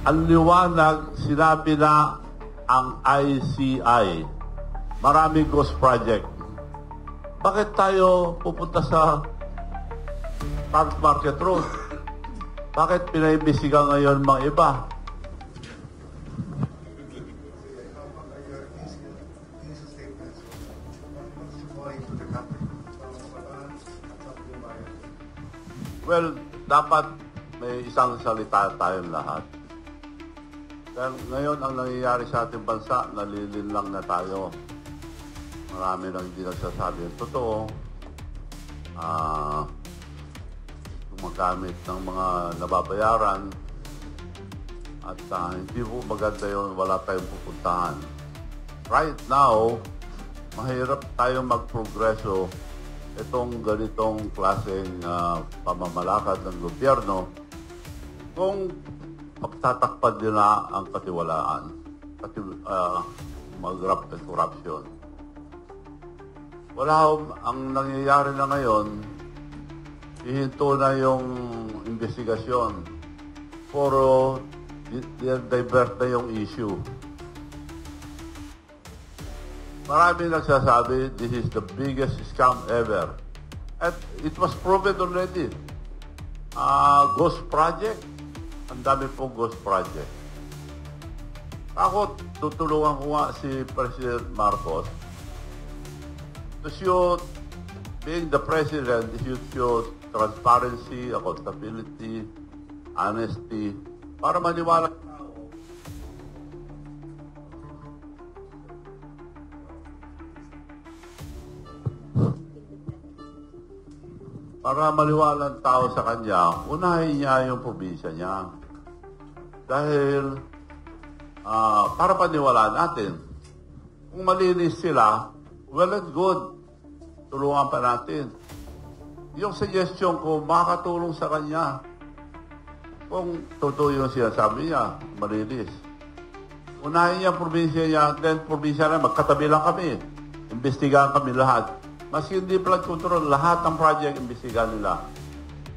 ang liwanag, sinabi na ang ICI, maraming ghost project. Bakit tayo pupunta sa Park Market Road? Bakit pinaimbestiga ngayon mga iba? Well, dapat may isang salita tayong lahat. Dahil ngayon ang nangyayari sa ating bansa, nalilinlang na tayo. Marami nang hindi nagsasabi ang totoo. Gumagamit ng mga nababayaran at hindi po maganda yun, wala tayong pupuntahan. Right now, mahirap tayong magprogreso itong ganitong klaseng pamamalakad ng gobyerno kung pagtatakpan nila ang katiwalaan, mag-graft and corruption. Wala ang nangyayari na ngayon, ihinto na yung investigasyon. Puro divert na yung issue. Marami nagsasabi, this is the biggest scam ever. And it was proven already. Ghost project. Ang dami pong ghost project. Ako, tutulungan ko nga si President Marcos to show, being the President, he should show transparency, accountability, honesty, para maniwala ang tao sa kanya, unahin niya yung probinsya niya. Dahil, para paniwalaan natin, kung malinis sila, well and good, tulungan pa natin. Yung suggestion ko, makakatulong sa kanya. Kung totoo yung sinasabi niya, malinis. Unahin niya ang probinsya niya, then probinsya na, magkatabi lang kami. Imbestigahan kami lahat. Maski hindi flood control, lahat ng project imbestigahan nila.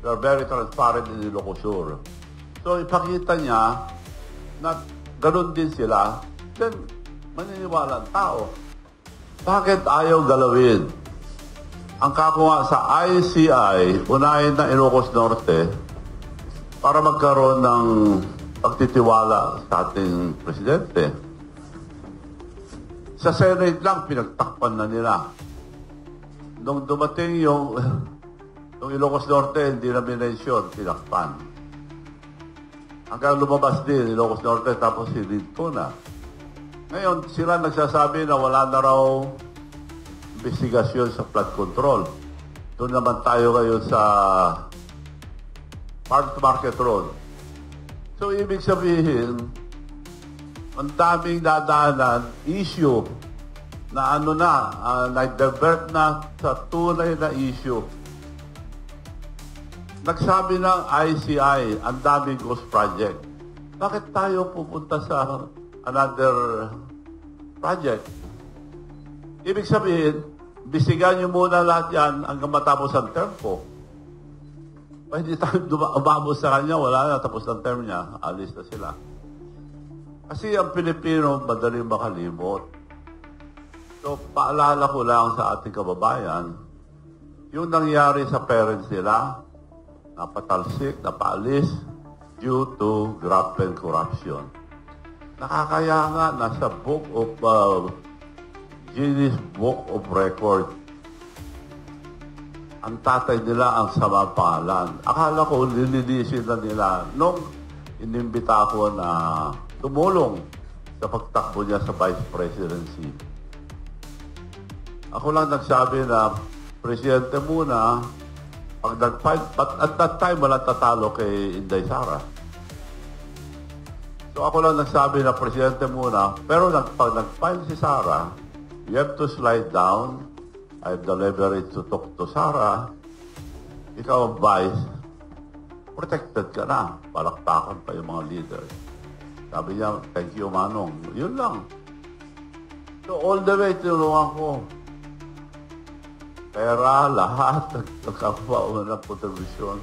They are very transparent in Ilocosur. So ipakita niya na ganun din sila, then maniniwala ang tao. Bakit ayaw galawin? Ang kakuha sa ICI, unahin ng Ilocos Norte, para magkaroon ng pagtitiwala sa ating presidente. Sa Senate lang, pinagtakpan na nila. Nung dumating yung Ilocos Norte, hindi na minensyon, tinakpan. Hanggang lumabas din, Ilocos Norte, tapos hinito na. Ngayon, sila nagsasabi na wala na raw investigasyon sa flood control. Doon naman tayo ngayon sa Park Market Road. So, ibig sabihin, ang daming dadaanan, issue, na nag-divert na sa tunay na issue. Nagsabi ng ICI, ang daming ghost project. Bakit tayo pupunta sa another project? Ibig sabihin, bisigan nyo muna lahat yan hanggang matapos ang term ko. Hindi tayo umabot sa kanya, wala na, tapos ang term niya, alis na sila. Kasi ang Pilipino, madaling makalimot. So, paalala ko lang sa ating kababayan, yung nangyari sa parents nila, napatalsik, napaalis, due to graft and corruption. Nakakaya nga, nasa Guinness Book of Record. Ang tatay nila ang sama pangalan. Akala ko, lilinisin na nila nung inimbita ko na tumulong sa pagtakbo niya sa vice presidency. Ako lang nagsabi na, presidente muna, pag nag-file, but at that time, wala tatalo kay Inday Sara. So ako lang nagsabi na, presidente muna, pero pag nag-file si Sara, you have to slide down. I have the leverage to talk to Sara. Ikaw ang vice, protected ka na. Palakpakan pa yung mga leaders. Sabi niya, thank you, Manong. Yun lang. So all the way, tinulungan ko. Pera, lahat, nagkakuha ng kontribusyon.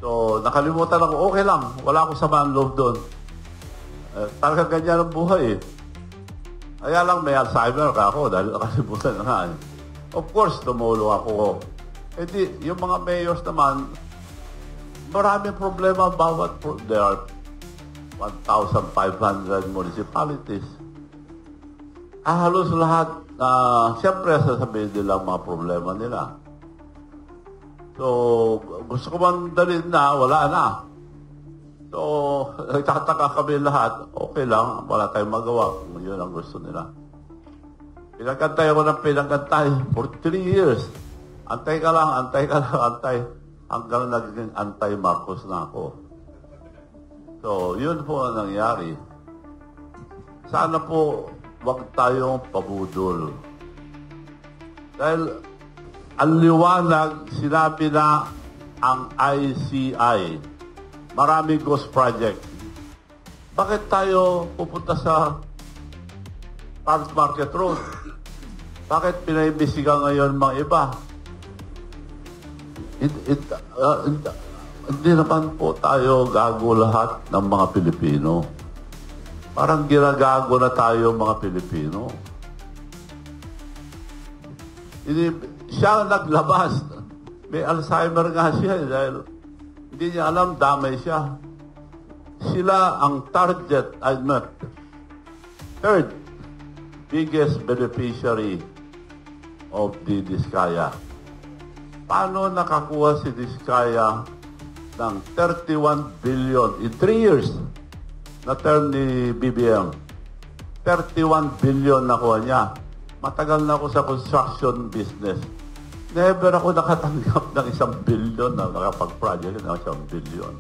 So, nakalimutan ako, okay lang, wala akong samaan loob doon. Talagang ganyan ang buhay eh. Kaya lang may Alzheimer ka ako dahil nakalimutan na nga eh. Of course, tumulo ako. Eh di, yung mga mayors naman, maraming problema bawat there are 1,500 municipalities. Halos lahat, siyempre sasabihin nila ang mga problema nila. So, gusto ko man dalhin na, wala na. So, nagtataka kami lahat, okay lang, wala tayong magawa kung yun ang gusto nila. Pinagkantay ako ng pinagkantay for 3 years. Antay ka lang, antay. Hanggang naging anti-Marcos na ako. So, yun po ang nangyari. Sana po, wag tayong pabudol. Dahil, ang liwanag, sinabi na ang ICI, maraming ghost project. Bakit tayo pupunta sa Farmers Market Road? Bakit pinaimbisigan ngayon mga iba? Hindi naman po tayo gago lahat ng mga Pilipino. Parang ginagago na tayo mga Pilipino. Siya naglabas. May Alzheimer nga siya dahil hindi niya alam, damay siya. Sila ang target, third biggest beneficiary of the Diskaya. Paano nakakuha si Diskaya ng 31 billion in 3 years na term ni BBM? 31 billion nakuha niya. Matagal na ako sa construction business. Never ako nakatanggap ng 1 billion na nakapag-project ng 1 billion.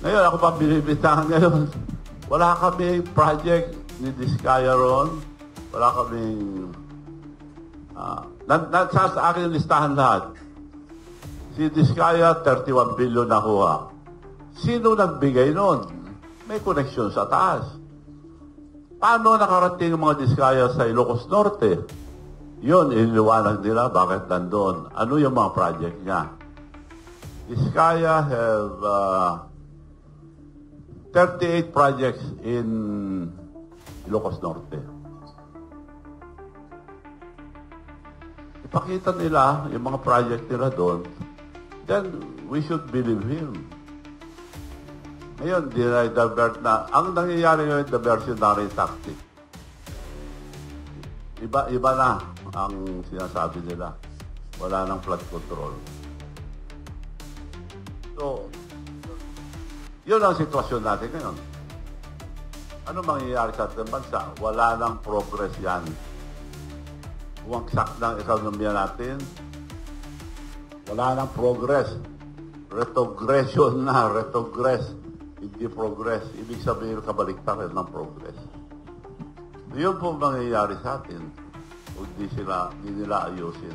Ngayon, ako pa binibitangan ngayon. Wala kami project ni Diskaya ron. Wala kami... nasa sa akin listahan lahat. Si Diskaya, 31 billion nakuha. Sino nagbigay nun? May connection sa taas. Paano nakarating ang mga Diskaya sa Ilocos Norte? Yun, iniwanag nila bakit nandun. Ano yung mga project niya? Diskaya have 38 projects in Ilocos Norte. Ipakita nila yung mga project nila doon, then we should believe him. Ngayon, divert na. Ang nangyayari ngayon, diversionary tactic. Iba na ang sinasabi nila. Wala nang flood control. So, yun ang sitwasyon natin ngayon. Ano mangyayari sa ating bansa? Wala nang progress yan. Bumagsak ng ekonomiya natin. Wala nang progress. Retrogression na, retrogress. Hindi progress. Ibig sabihin, kabaliktaran ng progress. Yun po mangyayari sa atin kung hindi nila ayusin.